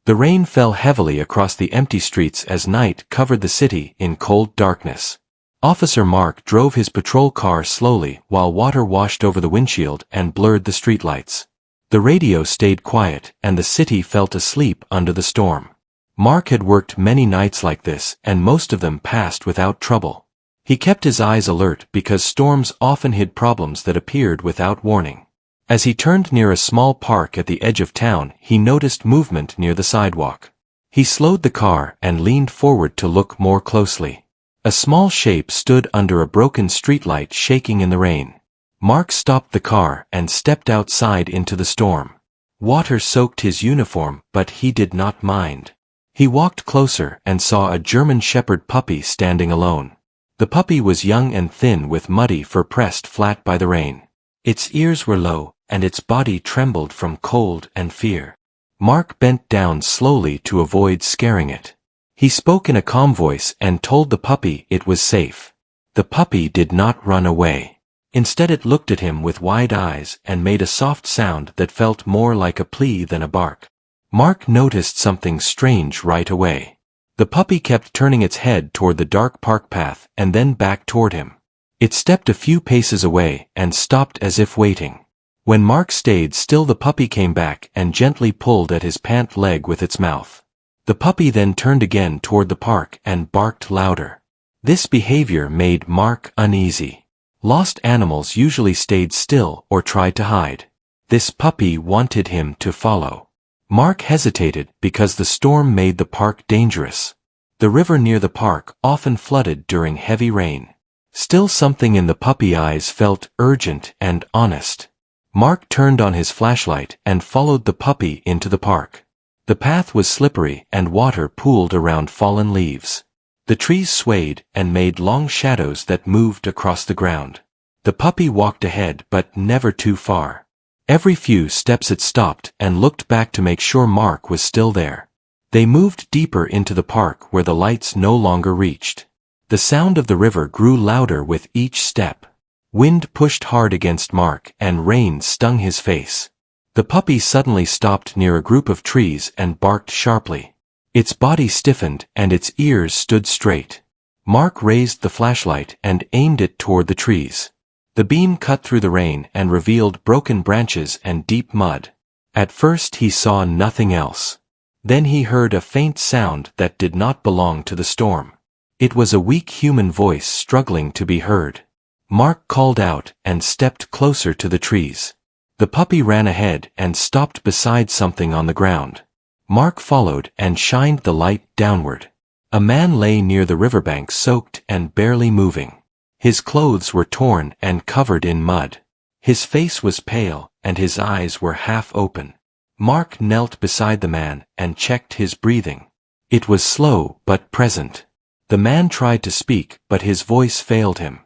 The rain fell heavily across the empty streets as night covered the city in cold darkness. Officer Mark drove his patrol car slowly while water washed over the windshield and blurred the streetlights. The radio stayed quiet and the city felt asleep under the storm. Mark had worked many nights like this and most of them passed without trouble. He kept his eyes alert because storms often hid problems that appeared without warning. As he turned near a small park at the edge of town, he noticed movement near the sidewalk. He slowed the car and leaned forward to look more closely. A small shape stood under a broken streetlight shaking in the rain. Mark stopped the car and stepped outside into the storm. Water soaked his uniform, but he did not mind. He walked closer and saw a German Shepherd puppy standing alone. The puppy was young and thin with muddy fur pressed flat by the rain. Its ears were low, and its body trembled from cold and fear. Mark bent down slowly to avoid scaring it. He spoke in a calm voice and told the puppy it was safe. The puppy did not run away. Instead it looked at him with wide eyes and made a soft sound that felt more like a plea than a bark. Mark noticed something strange right away. The puppy kept turning its head toward the dark park path and then back toward him. It stepped a few paces away and stopped as if waiting. When Mark stayed still, the puppy came back and gently pulled at his pant leg with its mouth. The puppy then turned again toward the park and barked louder. This behavior made Mark uneasy. Lost animals usually stayed still or tried to hide. This puppy wanted him to follow. Mark hesitated because the storm made the park dangerous. The river near the park often flooded during heavy rain. Still, something in the puppy eyes felt urgent and honest. Mark turned on his flashlight and followed the puppy into the park. The path was slippery and water pooled around fallen leaves. The trees swayed and made long shadows that moved across the ground. The puppy walked ahead but never too far. Every few steps it stopped and looked back to make sure Mark was still there. They moved deeper into the park where the lights no longer reached. The sound of the river grew louder with each step. Wind pushed hard against Mark and rain stung his face. The puppy suddenly stopped near a group of trees and barked sharply. Its body stiffened and its ears stood straight. Mark raised the flashlight and aimed it toward the trees. The beam cut through the rain and revealed broken branches and deep mud. At first he saw nothing else. Then he heard a faint sound that did not belong to the storm. It was a weak human voice struggling to be heard. Mark called out and stepped closer to the trees. The puppy ran ahead and stopped beside something on the ground. Mark followed and shined the light downward. A man lay near the riverbank, soaked and barely moving. His clothes were torn and covered in mud. His face was pale and his eyes were half open. Mark knelt beside the man and checked his breathing. It was slow but present. The man tried to speak, but his voice failed him.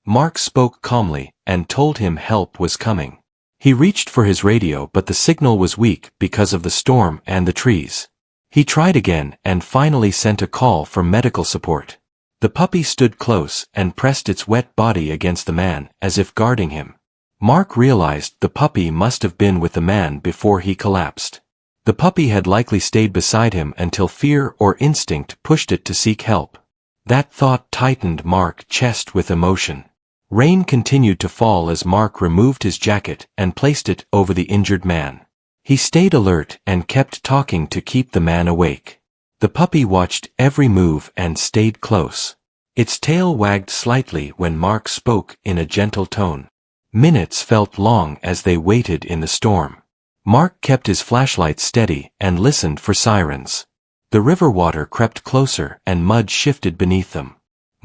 Mark spoke calmly and told him help was coming. He reached for his radio, but the signal was weak because of the storm and the trees. He tried again and finally sent a call for medical support. The puppy stood close and pressed its wet body against the man as if guarding him. Mark realized the puppy must have been with the man before he collapsed. The puppy had likely stayed beside him until fear or instinct pushed it to seek help. That thought tightened Mark's chest with emotion. Rain continued to fall as Mark removed his jacket and placed it over the injured man. He stayed alert and kept talking to keep the man awake. The puppy watched every move and stayed close. Its tail wagged slightly when Mark spoke in a gentle tone. Minutes felt long as they waited in the storm. Mark kept his flashlight steady and listened for sirens. The river water crept closer and mud shifted beneath them.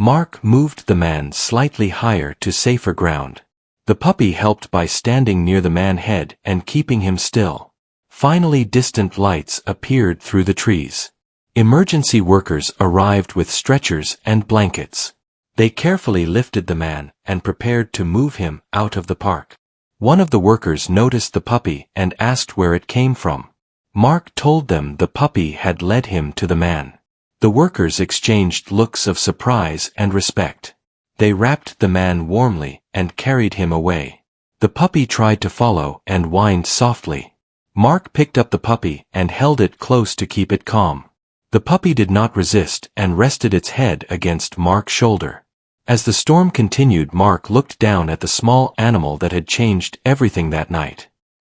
Mark moved the man slightly higher to safer ground. The puppy helped by standing near the man's head and keeping him still. Finally, distant lights appeared through the trees. Emergency workers arrived with stretchers and blankets. They carefully lifted the man and prepared to move him out of the park. One of the workers noticed the puppy and asked where it came from. Mark told them the puppy had led him to the man. The workers exchanged looks of surprise and respect. They wrapped the man warmly and carried him away. The puppy tried to follow and whined softly. Mark picked up the puppy and held it close to keep it calm. The puppy did not resist and rested its head against Mark's shoulder. As the storm continued, Mark looked down at the small animal that had changed everything that night.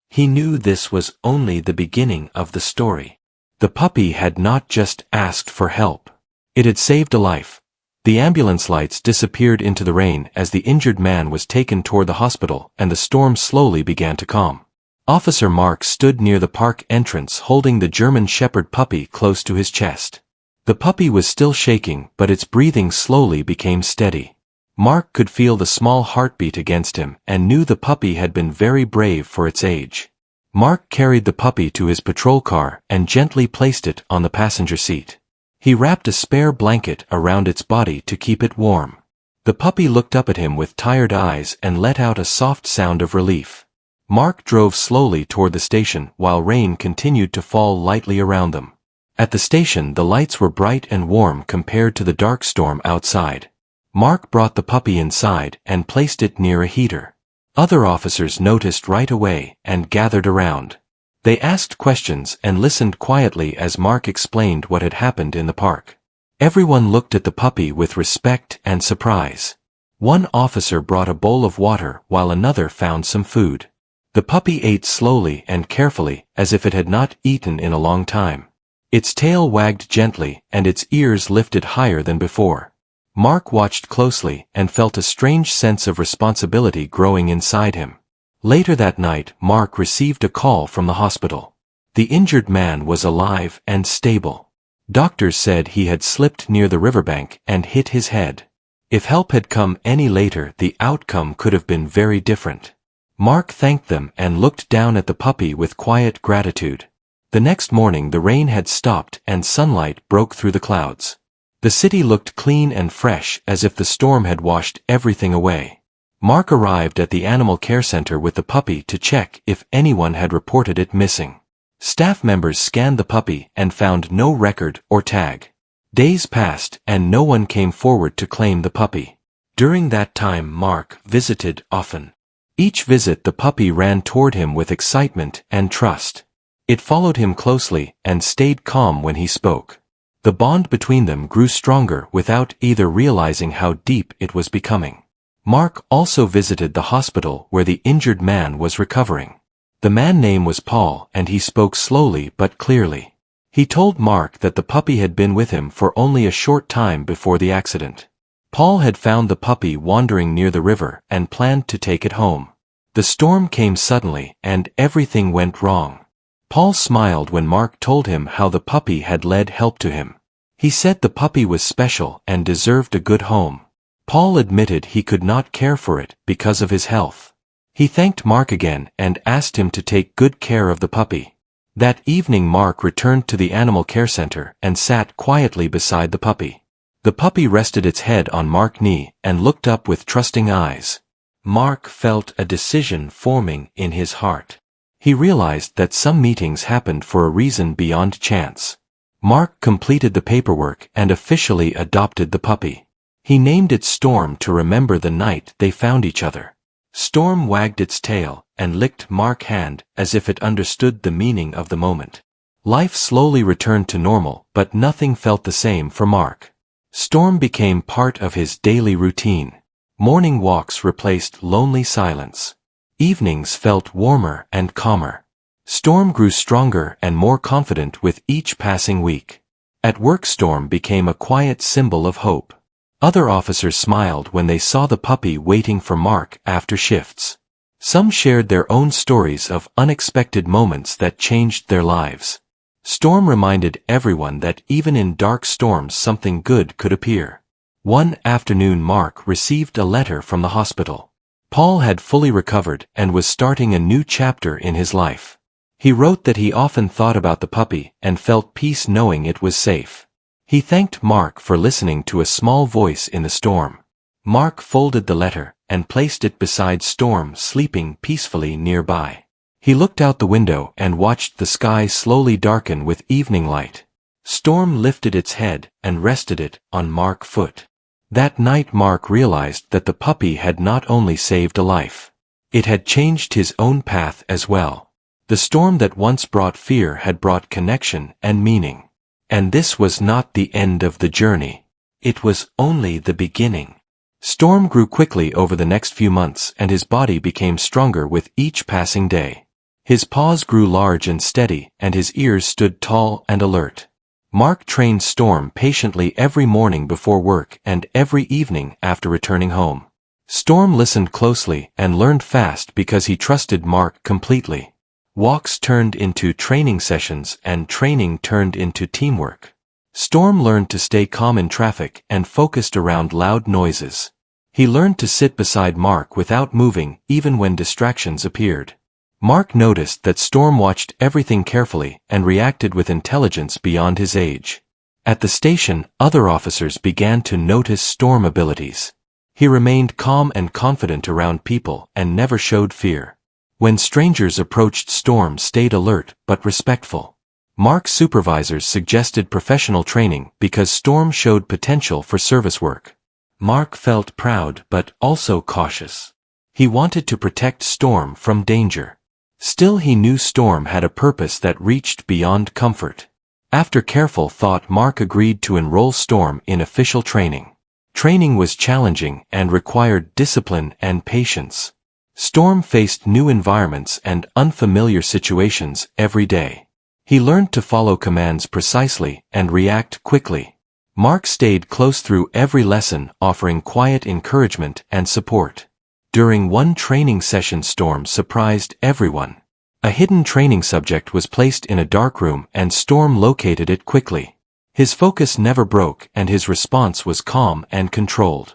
He knew this was only the beginning of the story. The puppy had not just asked for help. It had saved a life. The ambulance lights disappeared into the rain as the injured man was taken toward the hospital and the storm slowly began to calm. Officer Mark stood near the park entrance holding the German Shepherd puppy close to his chest. The puppy was still shaking, but its breathing slowly became steady. Mark could feel the small heartbeat against him and knew the puppy had been very brave for its age. Mark carried the puppy to his patrol car and gently placed it on the passenger seat. He wrapped a spare blanket around its body to keep it warm. The puppy looked up at him with tired eyes and let out a soft sound of relief. Mark drove slowly toward the station while rain continued to fall lightly around them. At the station, the lights were bright and warm compared to the dark storm outside. Mark brought the puppy inside and placed it near a heater. Other officers noticed right away and gathered around. They asked questions and listened quietly as Mark explained what had happened in the park. Everyone looked at the puppy with respect and surprise. One officer brought a bowl of water while another found some food. The puppy ate slowly and carefully as if it had not eaten in a long time. Its tail wagged gently and its ears lifted higher than before. Mark watched closely and felt a strange sense of responsibility growing inside him. Later that night, Mark received a call from the hospital. The injured man was alive and stable. Doctors said he had slipped near the riverbank and hit his head. If help had come any later, the outcome could have been very different. Mark thanked them and looked down at the puppy with quiet gratitude. The next morning the rain had stopped and sunlight broke through the clouds. The city looked clean and fresh as if the storm had washed everything away. Mark arrived at the animal care center with the puppy to check if anyone had reported it missing. Staff members scanned the puppy and found no record or tag. Days passed and no one came forward to claim the puppy. During that time Mark visited often. Each visit the puppy ran toward him with excitement and trust. It followed him closely and stayed calm when he spoke. The bond between them grew stronger without either realizing how deep it was becoming. Mark also visited the hospital where the injured man was recovering. The man's name was Paul and he spoke slowly but clearly. He told Mark that the puppy had been with him for only a short time before the accident. Paul had found the puppy wandering near the river and planned to take it home. The storm came suddenly and everything went wrong. Paul smiled when Mark told him how the puppy had led help to him. He said the puppy was special and deserved a good home. Paul admitted he could not care for it because of his health. He thanked Mark again and asked him to take good care of the puppy. That evening Mark returned to the animal care center and sat quietly beside the puppy. The puppy rested its head on Mark's knee and looked up with trusting eyes. Mark felt a decision forming in his heart. He realized that some meetings happened for a reason beyond chance. Mark completed the paperwork and officially adopted the puppy. He named it Storm to remember the night they found each other. Storm wagged its tail and licked Mark's hand as if it understood the meaning of the moment. Life slowly returned to normal, but nothing felt the same for Mark. Storm became part of his daily routine. Morning walks replaced lonely silence. Evenings felt warmer and calmer. Storm grew stronger and more confident with each passing week. At work Storm became a quiet symbol of hope. Other officers smiled when they saw the puppy waiting for Mark after shifts. Some shared their own stories of unexpected moments that changed their lives. Storm reminded everyone that even in dark storms something good could appear. One afternoon Mark received a letter from the hospital. Paul had fully recovered and was starting a new chapter in his life. He wrote that he often thought about the puppy and felt peace knowing it was safe. He thanked Mark for listening to a small voice in the storm. Mark folded the letter and placed it beside Storm sleeping peacefully nearby. He looked out the window and watched the sky slowly darken with evening light. Storm lifted its head and rested it on Mark's foot. That night Mark realized that the puppy had not only saved a life. It had changed his own path as well. The The storm that once brought fear had brought connection and meaning. And this was not the end of the journey. It was only the beginning. Storm grew quickly over the next few months, and his body became stronger with each passing day. His paws grew large and steady, and his ears stood tall and alert. Mark trained Storm patiently every morning before work and every evening after returning home. Storm listened closely and learned fast because he trusted Mark completely. Walks turned into training sessions, and training turned into teamwork. Storm learned to stay calm in traffic and focused around loud noises. He learned to sit beside Mark without moving even when distractions appeared. Mark noticed that Storm watched everything carefully and reacted with intelligence beyond his age. At the station, other officers began to notice Storm's abilities. He remained calm and confident around people and never showed fear. When strangers approached, Storm stayed alert but respectful. Mark's supervisors suggested professional training because Storm showed potential for service work. Mark felt proud but also cautious. He wanted to protect Storm from danger. Still, he knew Storm had a purpose that reached beyond comfort. After careful thought, Mark agreed to enroll Storm in official training. Training was challenging and required discipline and patience. Storm faced new environments and unfamiliar situations every day. He learned to follow commands precisely and react quickly. Mark stayed close through every lesson, offering quiet encouragement and support. During one training session, Storm surprised everyone. A hidden training subject was placed in a dark room, and Storm located it quickly. His focus never broke, and his response was calm and controlled.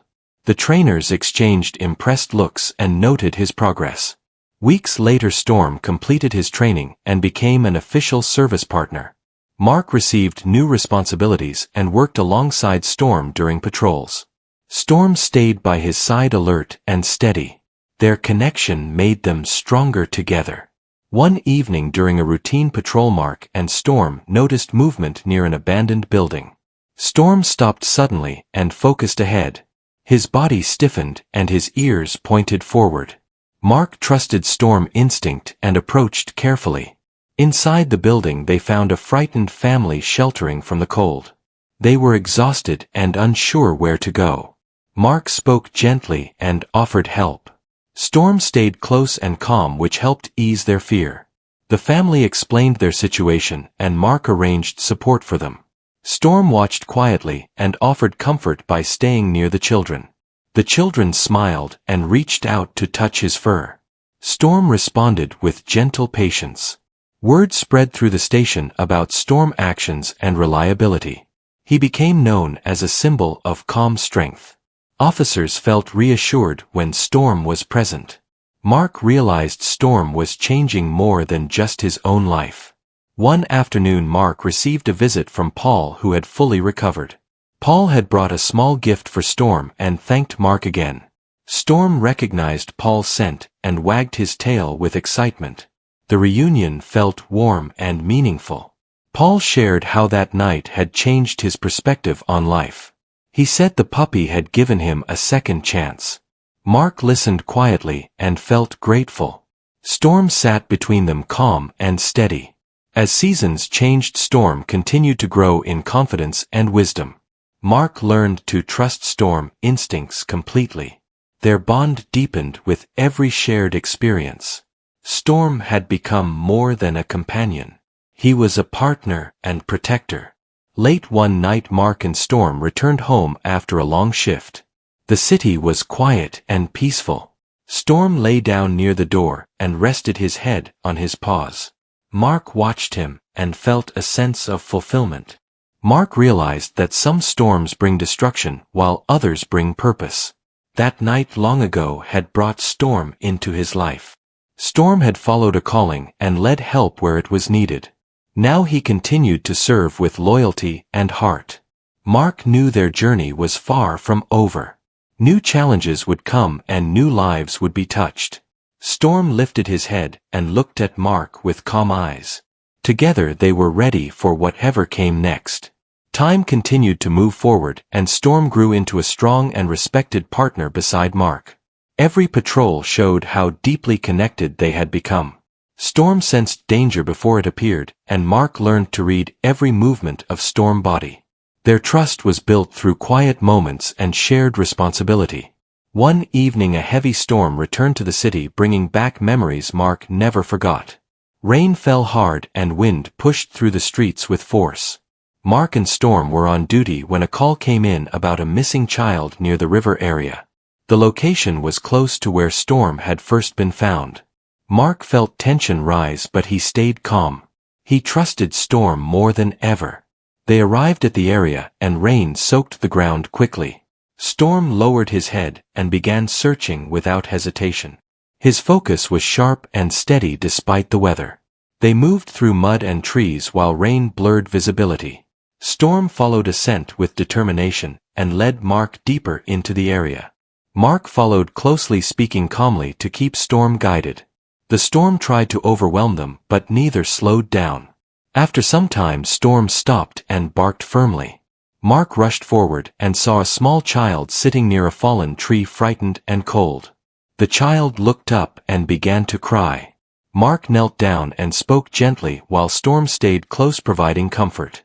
The trainers exchanged impressed looks and noted his progress. Weeks later, Storm completed his training and became an official service partner. Mark received new responsibilities and worked alongside Storm during patrols. Storm stayed by his side, alert and steady. Their connection made them stronger together. One evening during a routine patrol, Mark and Storm noticed movement near an abandoned building. Storm stopped suddenly and focused ahead. His body stiffened and his ears pointed forward. Mark trusted Storm's instinct and approached carefully. Inside the building, they found a frightened family sheltering from the cold. They were exhausted and unsure where to go. Mark spoke gently and offered help. Storm stayed close and calm, which helped ease their fear. The family explained their situation, and Mark arranged support for them. Storm watched quietly and offered comfort by staying near the children. The children smiled and reached out to touch his fur. Storm responded with gentle patience. Word spread through the station about Storm's actions and reliability. He became known as a symbol of calm strength. Officers felt reassured when Storm was present. Mark realized Storm was changing more than just his own life. One afternoon, Mark received a visit from Paul, who had fully recovered. Paul had brought a small gift for Storm and thanked Mark again. Storm recognized Paul's scent and wagged his tail with excitement. The reunion felt warm and meaningful. Paul shared how that night had changed his perspective on life. He said the puppy had given him a second chance. Mark listened quietly and felt grateful. Storm sat between them, calm and steady. As seasons changed, Storm continued to grow in confidence and wisdom. Mark learned to trust Storm's instincts completely. Their bond deepened with every shared experience. Storm had become more than a companion. He was a partner and protector. Late one night, Mark and Storm returned home after a long shift. The city was quiet and peaceful. Storm lay down near the door and rested his head on his paws. Mark watched him and felt a sense of fulfillment. Mark realized that some storms bring destruction while others bring purpose. That night long ago had brought Storm into his life. Storm had followed a calling and led help where it was needed. Now he continued to serve with loyalty and heart. Mark knew their journey was far from over. New challenges would come and new lives would be touched. Storm lifted his head and looked at Mark with calm eyes. Together they were ready for whatever came next. Time continued to move forward, and Storm grew into a strong and respected partner beside Mark. Every patrol showed how deeply connected they had become. Storm sensed danger before it appeared, and Mark learned to read every movement of Storm's body. Their trust was built through quiet moments and shared responsibility. One evening a heavy storm returned to the city, bringing back memories Mark never forgot. Rain fell hard and wind pushed through the streets with force. Mark and Storm were on duty when a call came in about a missing child near the river area. The location was close to where Storm had first been found. Mark felt tension rise, but he stayed calm. He trusted Storm more than ever. They arrived at the area, and rain soaked the ground quickly. Storm lowered his head and began searching without hesitation. His focus was sharp and steady despite the weather. They moved through mud and trees while rain blurred visibility. Storm followed a scent with determination and led Mark deeper into the area. Mark followed closely, speaking calmly to keep Storm guided. The storm tried to overwhelm them, but neither slowed down. After some time Storm stopped and barked firmly. Mark rushed forward and saw a small child sitting near a fallen tree, frightened and cold. The child looked up and began to cry. Mark knelt down and spoke gently while Storm stayed close, providing comfort.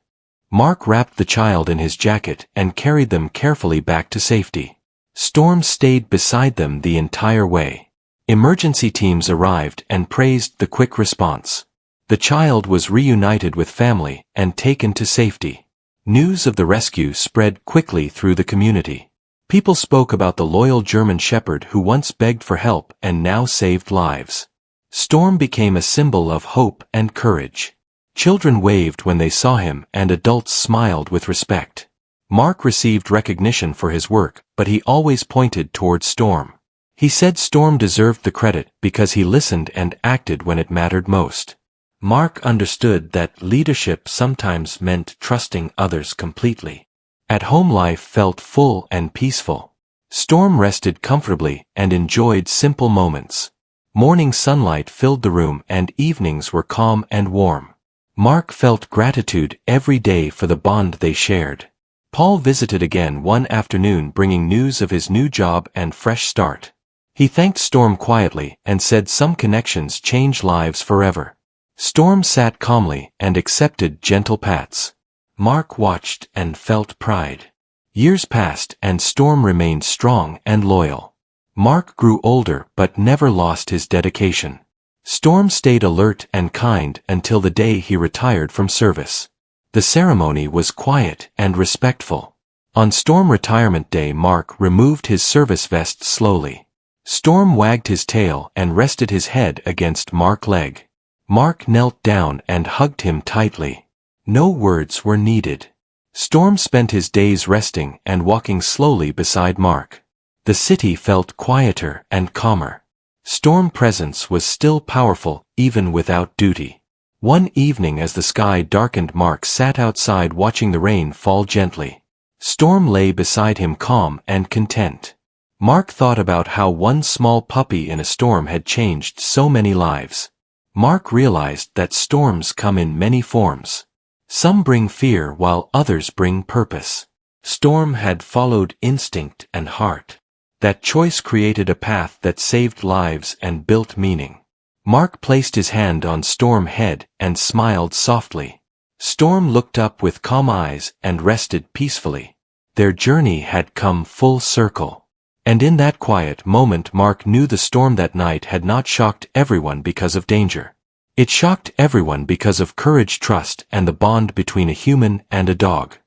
Mark wrapped the child in his jacket and carried them carefully back to safety. Storm stayed beside them the entire way. Emergency teams arrived and praised the quick response. The child was reunited with family and taken to safety. News of the rescue spread quickly through the community. People spoke about the loyal German Shepherd who once begged for help and now saved lives. Storm became a symbol of hope and courage. Children waved when they saw him, and adults smiled with respect. Mark received recognition for his work, but he always pointed toward Storm. He said Storm deserved the credit because he listened and acted when it mattered most. Mark understood that leadership sometimes meant trusting others completely. At home life felt full and peaceful. Storm rested comfortably and enjoyed simple moments. Morning sunlight filled the room and evenings were calm and warm. Mark felt gratitude every day for the bond they shared. Paul visited again one afternoon, bringing news of his new job and fresh start. He thanked Storm quietly and said some connections change lives forever. Storm sat calmly and accepted gentle pats. Mark watched and felt pride. Years passed and Storm remained strong and loyal. Mark grew older but never lost his dedication. Storm stayed alert and kind until the day he retired from service. The ceremony was quiet and respectful. On Storm retirement day, Mark removed his service vest slowly. Storm wagged his tail and rested his head against Mark's leg. Mark knelt down and hugged him tightly. No words were needed. Storm spent his days resting and walking slowly beside Mark. The city felt quieter and calmer. Storm's presence was still powerful, even without duty. One evening as the sky darkened, Mark sat outside watching the rain fall gently. Storm lay beside him, calm and content. Mark thought about how one small puppy in a storm had changed so many lives. Mark realized that storms come in many forms. Some bring fear while others bring purpose. Storm had followed instinct and heart. That choice created a path that saved lives and built meaning. Mark placed his hand on Storm's head and smiled softly. Storm looked up with calm eyes and rested peacefully. Their journey had come full circle. And in that quiet moment, Mark knew the storm that night had not shocked everyone because of danger. It shocked everyone because of courage, trust, and the bond between a human and a dog.